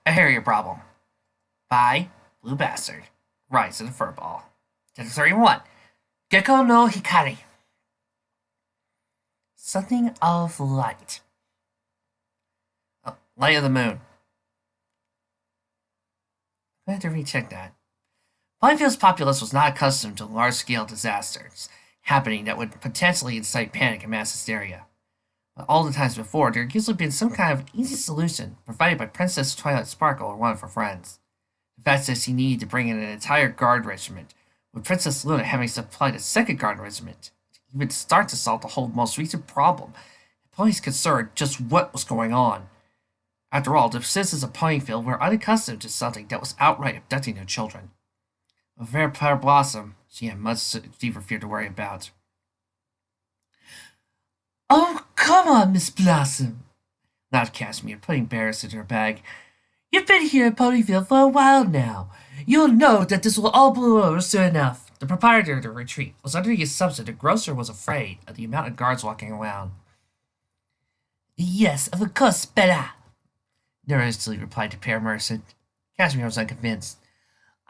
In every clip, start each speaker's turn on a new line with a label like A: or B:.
A: A Hairier Problem by Blue Bastard. Rise of the Furball. Chapter 31. Gecko no Hikari. Something of light. Oh, light of the moon. I had to recheck that. Plainfield's populace was not accustomed to large-scale disasters happening that would potentially incite panic and mass hysteria. But all the times before, there had usually been some kind of easy solution provided by Princess Twilight Sparkle or one of her friends. The fact that he needed to bring in an entire guard regiment, with Princess Luna having supplied a second guard regiment to even start to solve the whole most recent problem, the police concerned just what was going on. After all, the citizens of Ponyfield were unaccustomed to something that was outright abducting their children. A fair Pear Blossom, she had much deeper fear to worry about. "Oh, come on, Miss Blossom," laughed Casimir, putting berries into her bag. "You've been here at Ponyville for a while now. You'll know that this will all blow over soon enough." The proprietor of the retreat was under the assumption the grocer was afraid of the amount of guards walking around. "Yes, of course, Bella," nervously replied the Pear Merchant. Casimir was unconvinced.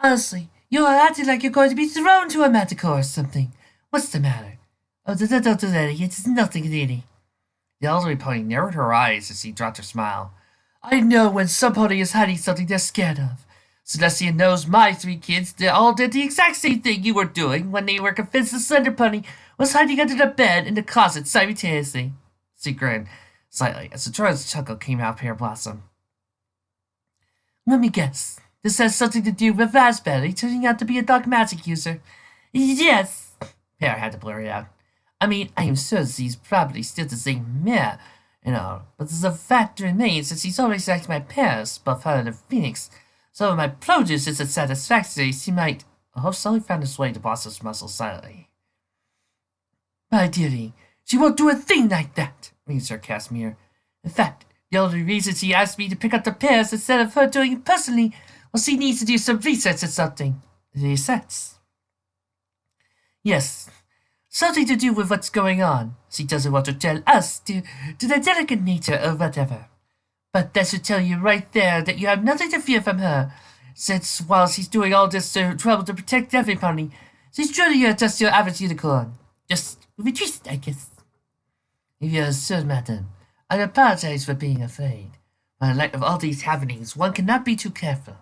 A: "Honestly, you are acting like you're going to be thrown to a manticore or something. What's the matter?" "Oh, don't do that. It's nothing, really." The elderly pony narrowed her eyes as she dropped her smile. "I know when some pony is hiding something they're scared of. Celestia knows my three kids. They all did the exact same thing you were doing when they were convinced the Slender Pony was hiding under the bed and the closet simultaneously." She grinned slightly as the child's chuckle came out of Pear Blossom. "Let me guess. This has something to do with Raspberry turning out to be a dark magic user." "Yes," Pear had to blur it out. "I mean, I am sure she's probably still the same mare and all, but the fact remains that she's always liked my pears, both her and the Phoenix. So if my produce isn't satisfactory, she might—" A hope slowly found his way to Blossom's muscles silently. "My dearie, she won't do a thing like that," reassured Casimir. "In fact, the only reason she asked me to pick up the pears instead of her doing it personally was she needs to do some research or something." "Research?" "Yes. Something to do with what's going on. She doesn't want to tell us due to the delicate nature or whatever. But that should tell you right there that you have nothing to fear from her, since while she's doing all this trouble to protect everybody, she's truly just your average unicorn. Just retreat, I guess." "If you're sure, madam, I apologize for being afraid. But in light of all these happenings, one cannot be too careful.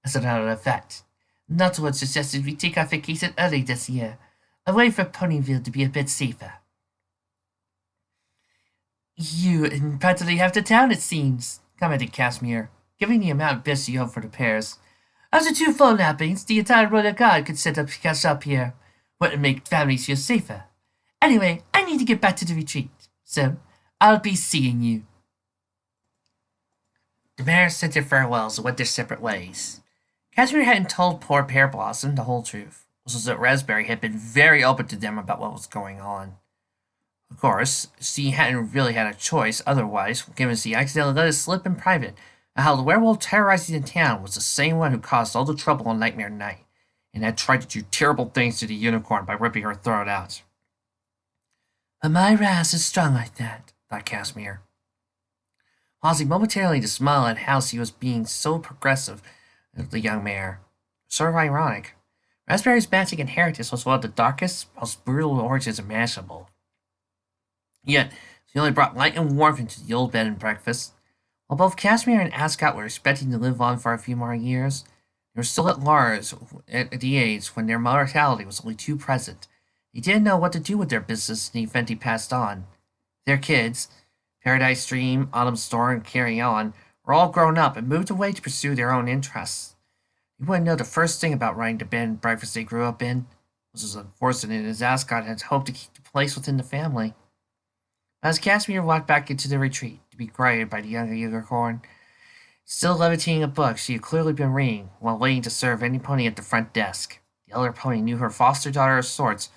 A: As a matter of fact, Nutswood suggested we take our vacation early this year, away from Ponyville to be a bit safer." "You practically have the town, it seems," commented Casimir, giving the amount of bits you hope for the pairs. "After 2 full nappings, the entire Royal Guard could set up catch up here. Wouldn't make families feel safer. Anyway, I need to get back to the retreat, so I'll be seeing you." The bears said their farewells and went their separate ways. Casimir hadn't told poor Pear Blossom the whole truth, which was that Raspberry had been very open to them about what was going on. Of course, she hadn't really had a choice otherwise, given she accidentally let it slip in private, and how the werewolf terrorizing the town was the same one who caused all the trouble on Nightmare Night, and had tried to do terrible things to the unicorn by ripping her throat out. "But my wrath is strong like that," thought Casimir, pausing momentarily to smile at how she was being so progressive with the young mare. Sort of ironic. Raspberry's magic inheritance was one of the darkest, most brutal origins imaginable. Yet, she only brought light and warmth into the old bed and breakfast. While both Casimir and Ascot were expecting to live on for a few more years, they were still at large at the age when their mortality was only too present. They didn't know what to do with their business in the event he passed on. Their kids, Paradise Dream, Autumn Storm, and Carry On, were all grown up and moved away to pursue their own interests. You wouldn't know the first thing about running the bed and breakfast they grew up in, which was unfortunate as Ascot had hoped to keep the place within the family. As Casimir walked back into the retreat to be greeted by the younger unicorn, still levitating a book she had clearly been reading while waiting to serve any pony at the front desk, the elder pony knew her foster daughter of sorts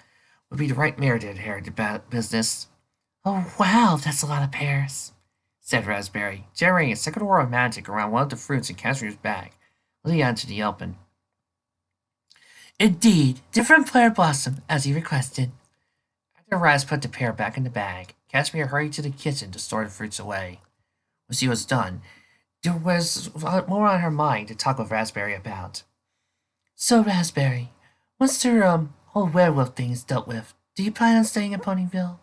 A: would be the right mare to inherit the business. "Oh, wow, that's a lot of pears," said Raspberry, generating a second aura of magic around one of the fruits in Casimir's bag, leading on to the open. "Indeed, different Pear Blossom, as you requested." After Raz put the pear back in the bag, Casimir hurried to the kitchen to store the fruits away. When she was done, There was more on her mind to talk with Raspberry about. So, Raspberry, once their whole werewolf thing is dealt with, do you plan on staying in Ponyville?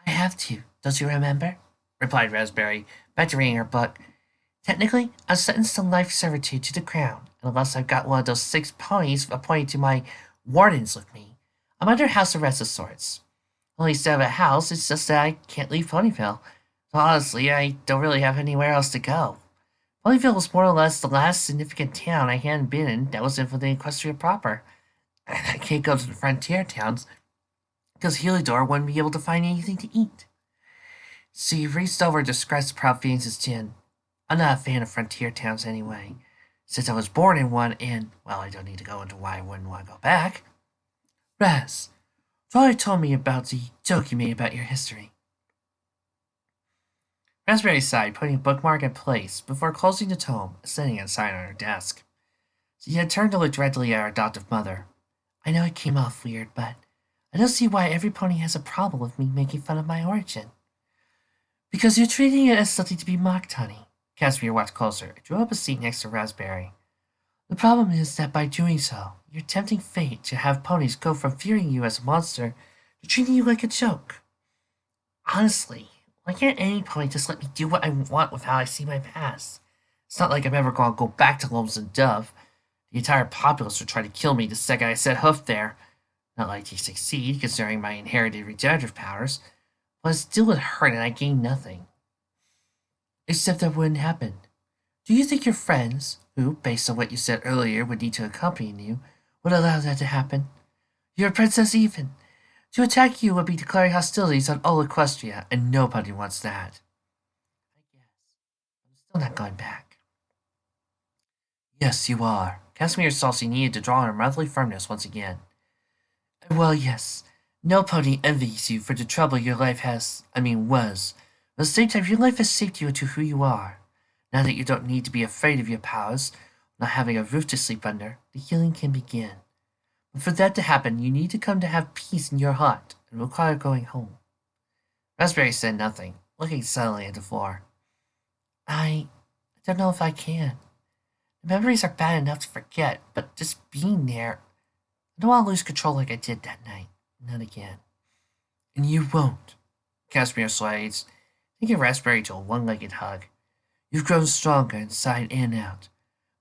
A: I have to, don't you remember? Replied Raspberry, back to reading her book. Technically, I'm sentenced to life servitude to the crown, unless I've got one of those 6 ponies appointed to my wardens with me. I'm under house arrest of sorts. Only instead of a house, it's just that I can't leave Ponyville. So honestly, I don't really have anywhere else to go. Ponyville was more or less the last significant town I hadn't been in that was within Equestria proper. I can't go to the frontier towns because Heliodor wouldn't be able to find anything to eat. So he reached over to scratch the proud feelings chin. I'm not a fan of frontier towns anyway, since I was born in one and, well, I don't need to go into why I wouldn't want to go back. Raz, Father told me about the joke you made about your history. Raspberry sighed, putting a bookmark in place before closing the tome and setting it aside on her desk. She had turned to look directly at her adoptive mother. I know it came off weird, but I don't see why every pony has a problem with me making fun of my origin. Because you're treating it as something to be mocked, honey. Casimir walked closer and drew up a seat next to Raspberry. The problem is that by doing so, you're tempting fate to have ponies go from fearing you as a monster to treating you like a joke. Honestly, why can't any pony just let me do what I want with how I see my past? It's not like I'm ever going to go back to Lonesome Dove. The entire populace would try to kill me the second I set hoof there. Not likely to succeed, considering my inherited regenerative powers, but it still would hurt and I gain nothing. Except that wouldn't happen. Do you think your friends, who, based on what you said earlier, would need to accompany you, would allow that to happen? You're a princess even. To attack you would be declaring hostilities on all Equestria, and nobody wants that. I guess. I'm still not going back. Yes, you are. Casimir saw she needed to draw on her motherly firmness once again. Well, yes. No pony envies you for the trouble your life was. But at the same time, your life has shaped you into who you are. Now that you don't need to be afraid of your powers, not having a roof to sleep under, the healing can begin. But for that to happen, you need to come to have peace in your heart, and require going home. Raspberry said nothing, looking silently at the floor. I don't know if I can. The memories are bad enough to forget, but just being there, I don't want to lose control like I did that night. Not again. And you won't. Casimir slides, taking Raspberry to a one-legged hug. You've grown stronger inside and out.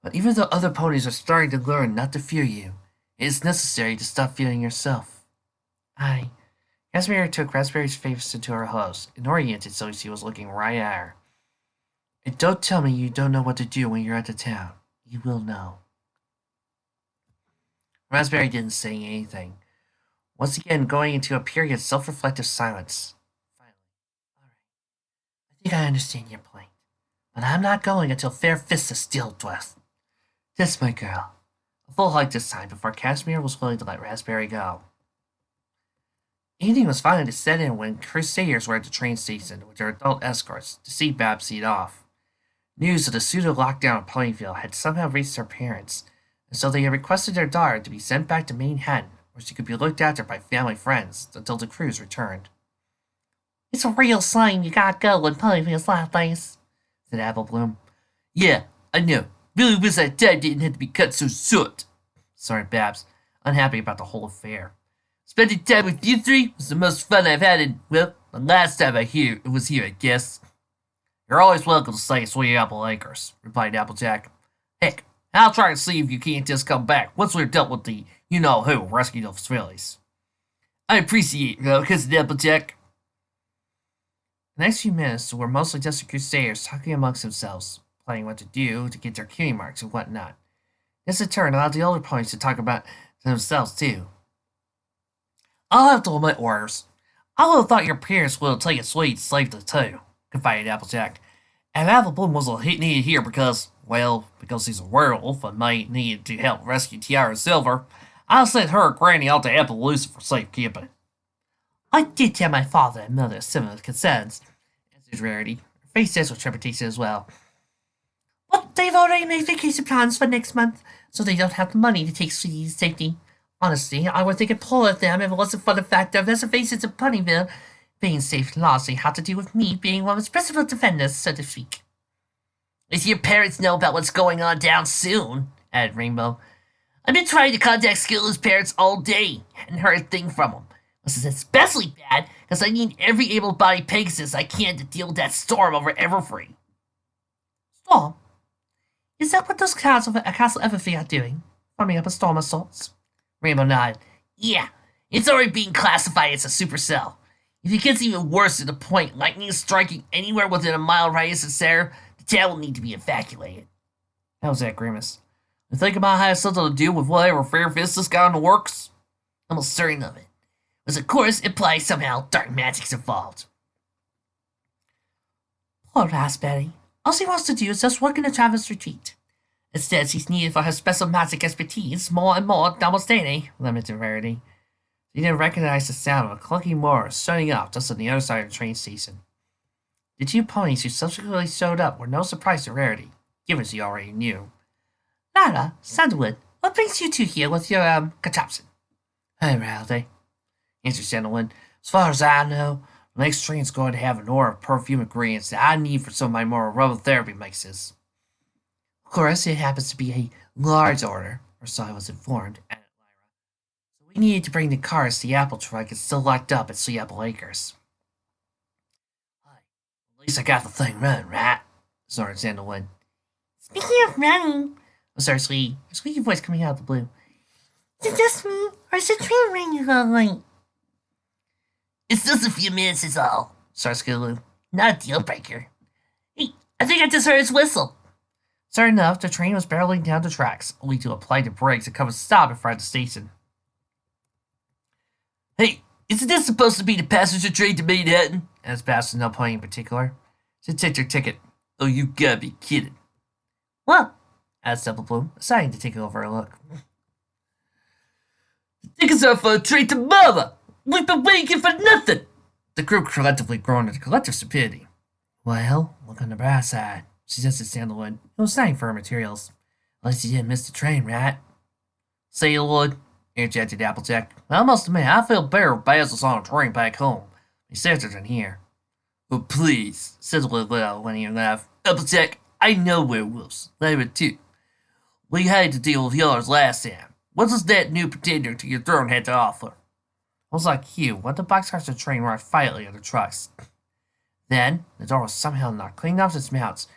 A: But even though other ponies are starting to learn not to fear you, it is necessary to stop fearing yourself. Casimir took Raspberry's face into her hose and oriented so she was looking right at her. And don't tell me you don't know what to do when you're at the town. You will know. Raspberry didn't say anything, once again going into a period of self-reflective silence. Finally, all right. I think I understand your point, but I'm not going until Fair Fist is dealt with. That's my girl. A full hug this time before Casimir was willing to let Raspberry go. Evening was finally to set in when Crusaders were at the train station with their adult escorts to see Babsy off. News of the pseudo-lockdown of Ponyville had somehow reached her parents, and so they had requested their daughter to be sent back to Manhattan, where she could be looked after by family friends until the cruise returned. It's a real shame you gotta go when Ponyville's like this, said Apple Bloom. Yeah, I know. Really wish that time didn't have to be cut so short, sorry Babs, unhappy about the whole affair. Spending time with you three was the most fun I've had in, well, the last time I was here, I guess. You're always welcome to stay at Sweet Apple Acres, replied Applejack. Heck, I'll try to see if you can't just come back once we're dealt with the you-know-who rescue those fillies. I appreciate it, cousin Applejack. The next few minutes were mostly just the Crusaders talking amongst themselves, planning what to do to get their cutie marks and whatnot. This in turn allowed the older ponies to talk about themselves too. I'll have to hold my orders. I would have thought your parents would have taken Sweet safely too, confided Applejack. And Applebloom was needed here because he's a werewolf and might need to help rescue Tiara Silver. I'll send her and Granny out to Appaloosa for safekeeping. I did tell my father and mother similar concerns, answered Rarity, her face says with trepidation as well. But they've already made vacation plans for next month, so they don't have the money to take Sweetie to safety. Honestly, I would think it poor of them if it wasn't for the fact that reservations in Ponyville being safe largely had to do with me being one of its principal defenders, so to speak. If your parents know about what's going on down soon, added Rainbow. I've been trying to contact Skiller's parents all day, hadn't heard a thing from them. This is especially bad because I need every able-bodied Pegasus I can to deal with that storm over Everfree. Storm? Is that what those Castle Everfree are doing? Forming up a storm of sorts? Rainbow nodded. Yeah, it's already being classified as a supercell. If it gets even worse to the point lightning is striking anywhere within a mile radius of there, the town will need to be evacuated. How was that, Grimace? You think it might have something to do with whatever Fair Fist has got in the works? Almost certain of it. But of course, it implies somehow dark magic's involved. Poor Raspberry. All she wants to do is just work in the Travis retreat. Instead, she's needed for her special magic expertise more and more demonstrating limited rarity. She didn't recognize the sound of a clunky mower shutting up just on the other side of the train station. The two ponies who subsequently showed up were no surprise to Rarity, given she already knew. Lara, Sandalwood, what brings you two here with your, contraption? Hey, Rowdy, answered Sandalwood. As far as I know, the next train's going to have an aura of perfume ingredients that I need for some of my more aromatherapy mixes. Of course, it happens to be a large order, or so I was informed, added Lyra. So we needed to bring the cars to the Apple Truck. It's still locked up at Sea Apple Acres. At least I got the thing running, right? Snorted Sandalwood. Speaking of running, sorry, Squeaky. A squeaky voice coming out of the blue. Is it just me, or is the train running all late? It's just a few minutes is all, started Skidoo. Not a deal breaker. Hey, I think I just heard his whistle. Sure enough, the train was barreling down the tracks, only to apply the brakes and come to stop in front of the station. Hey, isn't this supposed to be the passenger train to Manhattan? Asked Bastion, no pony in particular. Should take your ticket. Oh, you gotta be kidding. What? Asked Double Bloom, deciding to take over a look. The tickets are for a train to Mama! We've been waiting for nothing! The group collectively groaned into collective stupidity. Well, look on the bright side, suggested Sandalwood, who was sighing for her materials. At least you didn't miss the train, right? Sandalwood, interjected Applejack. I must admit, I feel better with Basil's on a train back home. He's safer than here. Oh, please, said Lil when he laughed. Applejack, I know werewolves. They would too. We had to deal with yours last time. What does that new pretender to your throne have to offer? I was like you, when the boxcars of the train arrived violently on the trucks. Then, the door was somehow knocked clean off its mounts,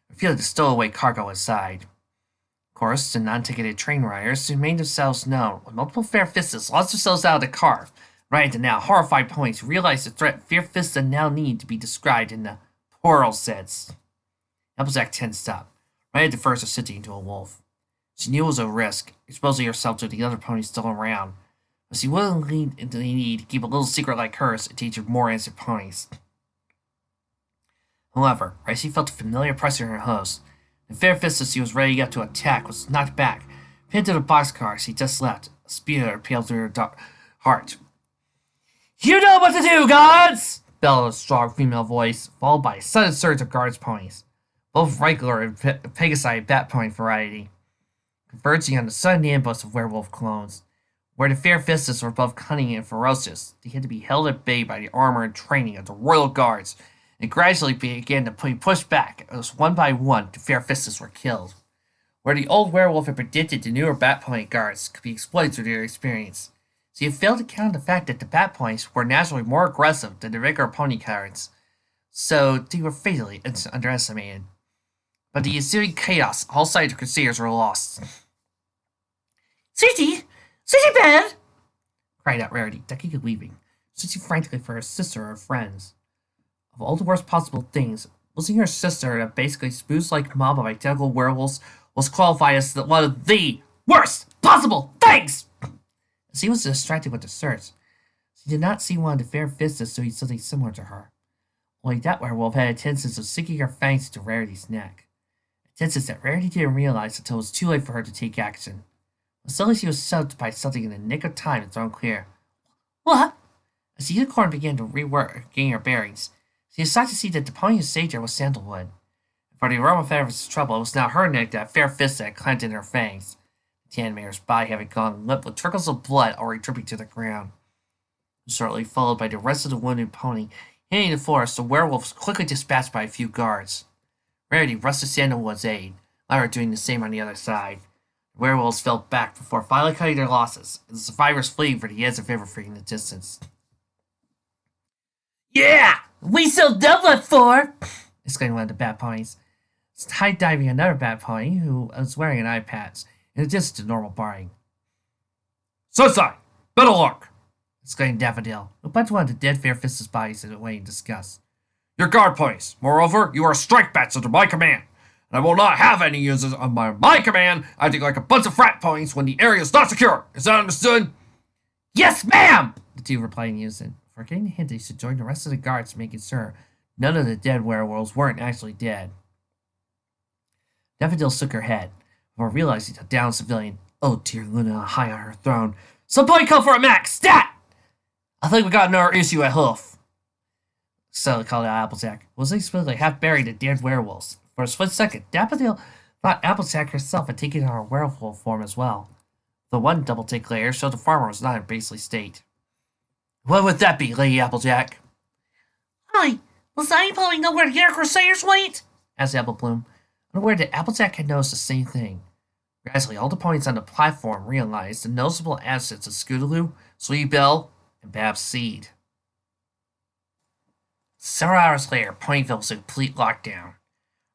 A: revealing the stowaway cargo inside. Of course, the non-ticketed train riders soon made themselves known, when multiple Fair Fists launched themselves out of the car, riding to now horrified ponies who realized the threat Fair Fists now need to be described in the plural sense. Applejack tensed up, ready to first of sitting into a wolf. She knew it was a risk, exposing herself to the other ponies still around, but she wouldn't need to keep a little secret like hers and teach her more innocent ponies. However, as she felt a familiar pressure in her hose, the Fair Fist as she was ready to attack was knocked back, pinned to the boxcar she just left, a spear peeled through her heart. You know what to do, guards! Bellowed a strong female voice, followed by a sudden surge of guards' ponies, both regular and Pegasi bat pony variety, converging on the sudden ambush of werewolf clones. Where the Fair Fistus were both cunning and ferocious, they had to be held at bay by the armor and training of the Royal Guards, and gradually began to be pushed back as one by one the Fair Fistus were killed. Where the old werewolf had predicted the newer Bat Pony guards could be exploited through their experience, she had failed to count the fact that the Bat Ponies were naturally more aggressive than the regular pony guards, so they were fatally underestimated. But the ensuing chaos, all sides of Crusaders were lost. Sweetie! Sweetie Bed! Cried out Rarity, ducking and weaving, searching frantically for her sister or friends. Of all the worst possible things, losing her sister, a basically spooce-like mob of identical werewolves, was qualified as one of the worst possible things! As he was distracted with the search, she did not see one of the Fair Fistus doing something similar to her. Only that werewolf had a tendency of sinking her fangs into Rarity's neck. A tendency that Rarity didn't realize until it was too late for her to take action. But suddenly she was shoved by something in the nick of time and thrown clear. What? As the unicorn began to regain her bearings, she was shocked to see that the pony who saved her was Sandalwood. For the aroma of Fair's trouble, it was now her neck that Fair Fist had clamped in her fangs, the tan mare's body having gone limp with trickles of blood already dripping to the ground. Shortly followed by the rest of the wounded pony hitting the forest, the werewolf was quickly dispatched by a few guards. Rarity rushed to Sandalwood's aid, Lyra doing the same on the other side. The werewolves fell back before finally cutting their losses, and the survivors fleeing for the edge of Everfree in the distance. Yeah! We so double it for! Exclaimed one of the bat ponies. High-diving another bat pony who was wearing an eye patch, in addition to normal barring. Sunshine! Better luck! Exclaimed Daffodil, who punched one of the dead Fair-Fist's bodies away in disgust. Your guard ponies. Moreover, you are strike bats under my command, and I will not have any users on my command acting like a bunch of frat ponies when the area is not secure. Is that understood? Yes, ma'am! The two replied in unison, forgetting the hint they should join the rest of the guards, making sure none of the dead werewolves weren't actually dead. Daffodil shook her head, before realizing the downed civilian, oh dear Luna, high on her throne. Somebody come for a max! Stat! I think we got another issue at Hoof. So called out Applejack, was explicitly half buried in dead werewolves. For a split second, Daffodil thought Applejack herself had taken on her werewolf form as well. The one double-take layer showed the farmer was not in basely state. What would that be, Lady Applejack? Hi, was anybody know where the other Crusaders went? Asked Apple Bloom, unaware that Applejack had noticed the same thing. Gradually, all the ponies on the platform realized the noticeable absence of Scootaloo, Sweetie Belle, and Babs Seed. Several hours later, Ponyville was in complete lockdown.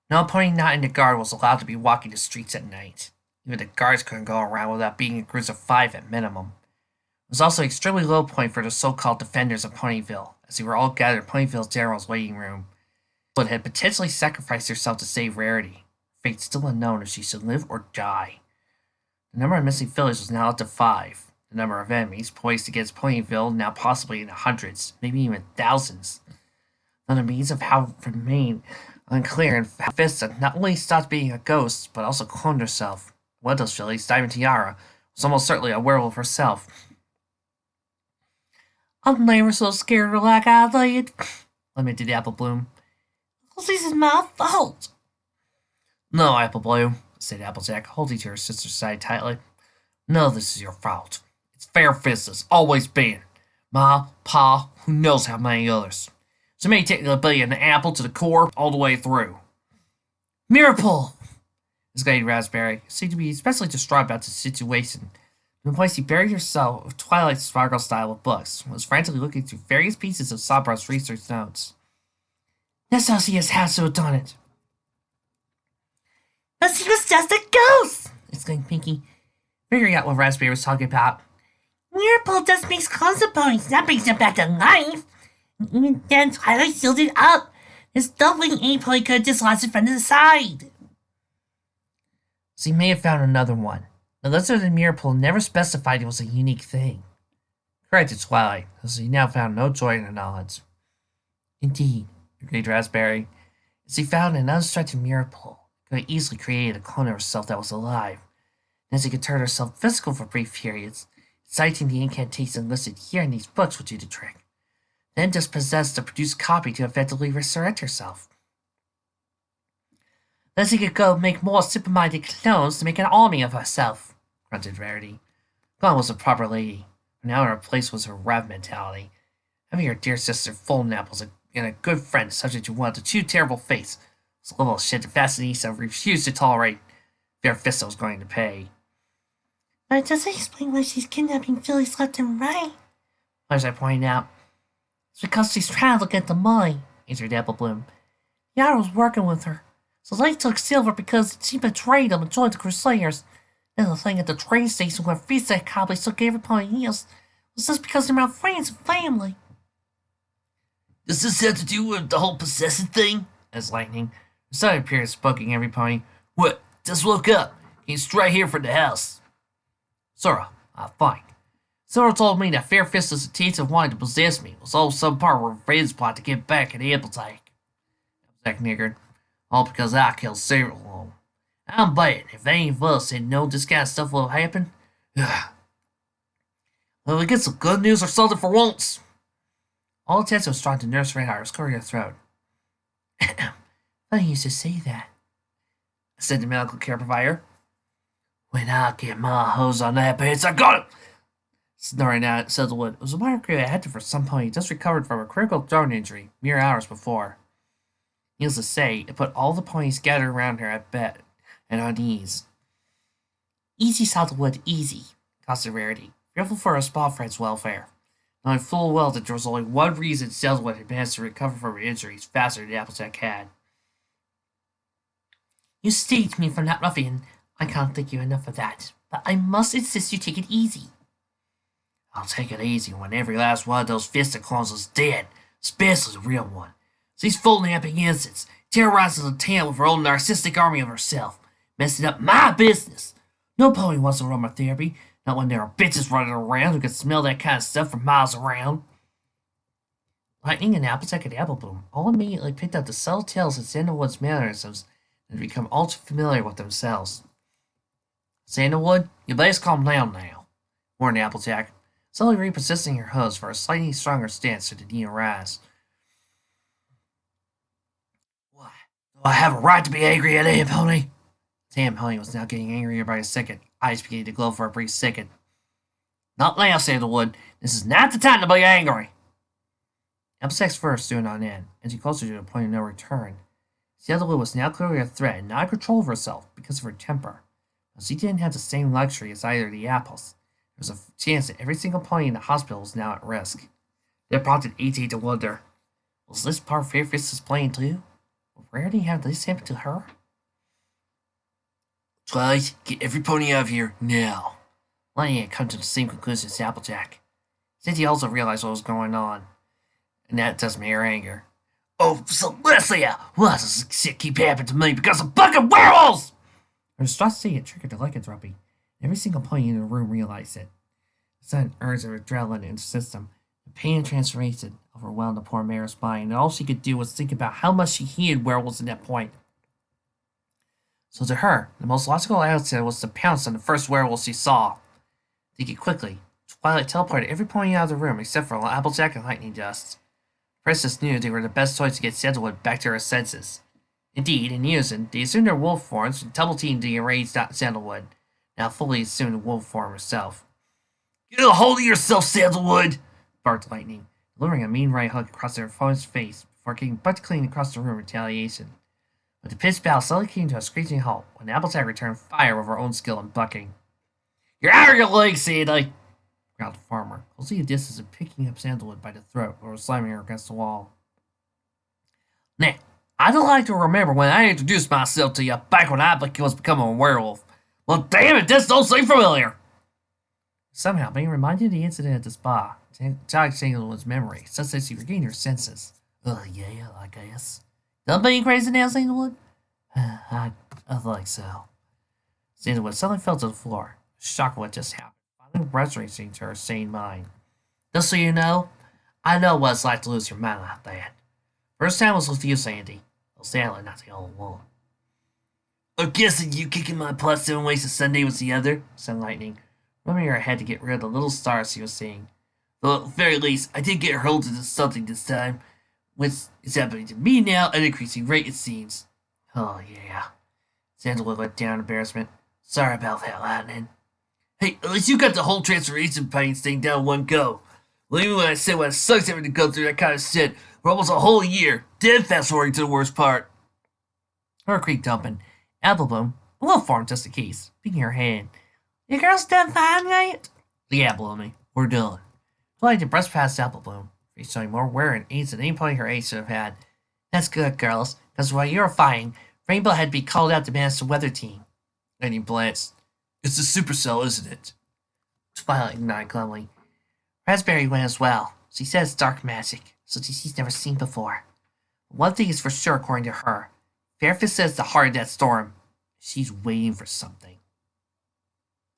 A: No pony not in the guard was allowed to be walking the streets at night. Even the guards couldn't go around without being in groups of 5 at minimum. It was also an extremely low point for the so-called defenders of Ponyville, as they were all gathered in Ponyville's general's waiting room. But had potentially sacrificed herself to save Rarity. Fate still unknown if she should live or die. The number of missing villagers was now up to 5. The number of enemies poised against Ponyville now possibly in the hundreds, maybe even thousands. Though the means of how remained unclear, and Vista not only stopped being a ghost, but also cloned herself. One of those fillies, Diamond Tiara, was almost certainly a werewolf herself. I'm never so scared like I did, lamented Apple Bloom. This is my fault. No, Apple Bloom, said Applejack, holding to her sister's side tightly. No, this is your fault. It's Fair-Fist's, always been. Ma, Pa, who knows how many others. So may take the ability of an apple to the core all the way through. Miracle! Exclaimed Raspberry, seemed to be especially distraught about the situation. In the place he buried herself with Twilight Sparkle style of books, was frantically looking through various pieces of Sabra's research notes. That's how she has to have done it. But she was just a ghost! Exclaimed Pinky, figuring out what Raspberry was talking about. Miracle just makes clones of ponies, that brings them back to life. Even then, Twilight sealed it up. There's doubling any pony could have dislodged it from the side. So he may have found another one. The Lizard and Miracle never specified it was a unique thing. Corrected Twilight, as he now found no joy in the knowledge. Indeed, agreed Raspberry. As he found an unstructured Miracle, could have easily created a clone of herself that was alive. And as he could turn herself physical for brief periods, citing the incantation listed here in these books would do the trick. Then just possessed a produced copy to effectively resurrect herself. Thus he could go make more super-minded clones to make an army of herself, grunted Rarity. Gone was a proper lady. Now in her place was her Rev mentality. Having her dear sister full of apples and a good friend subject to one of the two terrible fates was a level of shit that Fashionista refused to tolerate. Fair-Fist was going to pay. But it doesn't explain why she's kidnapping fillies left and right, as I pointed out. It's because she's trying to look at the money, answered Apple Bloom. Yara was working with her, so they took Silver because she betrayed them and joined the Crusaders. Then the thing at the train station where Vista Cobbly took every pony heels was just because they're my friends and family. Does this have to do with the whole possessive thing? Asked Lightning, who suddenly appeared spoking every pony. What? Just woke up. Came straight here from the house. Sora, fine. Silver told me that Fair-Fist's intention of wanting to possess me was all some part of revenge plot to get back at Applejack. Applejack niggered. All because I killed Silver alone. I'm betting if any of us had known this kind of stuff will happen. Well, we get some good news or something for once. All attention was drawn to Nurse Redheart's clearing her throat. Funny you should say that, said the medical care provider. When I get my hose on that bitch, I got him! Snoring out, Sizzlewood. It was a minor crew that had to for some pony just recovered from a critical throat injury mere hours before. Needless to say, it put all the ponies gathered around her at bed and on ease. Easy, Southwood, easy, cautioned Rarity, fearful for her small friend's welfare, knowing full well that there was only one reason Southwood had managed to recover from her injuries faster than Applejack had. You saved me from that ruffian. I can't thank you enough for that, but I must insist you take it easy. I'll take it easy when every last one of those fisted clones is dead, especially the real one. She's fooling up innocents, terrorizing the town with her own narcissistic army of herself, messing up my business. No pony wants aromatherapy, not when there are bitches running around who can smell that kind of stuff from miles around. Lightning and Applejack and Applebloom all immediately picked up the subtle tales of Sandalwood's mannerisms and had become all too familiar with themselves. Sandalwood, you better calm down now, warned Applejack, slowly repositioning her hooves for a slightly stronger stance should the need arise. What? Do I have a right to be angry at him, pony? Sam Pony was now getting angrier by the second, eyes beginning to glow for a brief second. Not now, Sandalwood. This is not the time to be angry. Applejack's fur stood on end, edging closer to the point of no return. Sandalwood was now clearly a threat and not in control of herself because of her temper. But she didn't have the same luxury as either of the apples. There was a chance that every single pony in the hospital was now at risk. That prompted AJ to wonder, was this part of Fairfist's plan too? Would Rarity have this happen to her? Twilight, get every pony out of here, now. Lightning had come to the same conclusion as Applejack. Cindy also realized what was going on, and that doesn't make her anger. Oh, Celestia! Why does this shit keep happening to me because of fucking werewolves? Her distraught state had triggered the lycanthropy. Every single pony in the room realized it. The sudden urge of adrenaline in the system, the pain and transformation overwhelmed the poor mare's mind, and all she could do was think about how much she hated werewolves at that point. So to her, the most logical answer was to pounce on the first werewolf she saw. Thinking quickly, Twilight teleported every pony out of the room except for Applejack and Lightning Dust. The princess knew they were the best choice to get Sandalwood back to her senses. Indeed, in unison, they assumed their wolf forms and double-teamed the enraged Sandalwood, now fully assumed the wolf form herself. Get a hold of yourself, Sandalwood! Barked Lightning, delivering a mean right hook across their opponent's face before getting butt clean across the room in retaliation. But the pitched battle suddenly came to a screeching halt when Applejack returned fire with her own skill in bucking. You're out of your legs, Sandy! growled the farmer, closing a distance and picking up Sandalwood by the throat or slamming her against the wall. Now, I don't like to remember when I introduced myself to you back when I was becoming a werewolf. Well, damn it, this don't seem familiar! Somehow, being reminded of the incident at the spa, jogged Sandalwood's memory, such that she regained her senses. Yeah, I guess. Done being crazy now, Sandalwood? I think so. Sandalwood suddenly fell to the floor, shocked at what just happened, finally resonating to her sane mind. Just so you know, I know what it's like to lose your mind like that. First time was with you, Sandy. Well, sadly, not the only one. I'm guessing you kicking my plus 7 ways to Sunday was the other, said Lightning, rubbing her head to get rid of the little stars she was seeing. Well, at the very least, I did get hurled into something this time, which is happening to me now at an increasing rate, it seems. Oh, yeah. Sandalwood let down in embarrassment. Sorry about that, Lightning. Hey, at least you got the whole transformation pains thing down in one go. Well, even when I said what it sucks having to go through that kind of shit for almost a whole year, dead fast forwarding to the worst part. Her creek dumping. Applebloom, a little form just in case, peeking her head. You girls done fine yet? Yeah, Bloomy, we're done. Twilight to brush past Applebloom, showing more wear and aids than any pony her age should have had. That's good, girls, because while you're fighting, Rainbow had to be called out to manage the weather team. Lightning blitzed. It's the supercell, isn't it? Twilight nodded glumly. Raspberry went as well. She says it's dark magic, something she's never seen before. But one thing is for sure, according to her. Fairfist says the heart of that storm. She's waiting for something.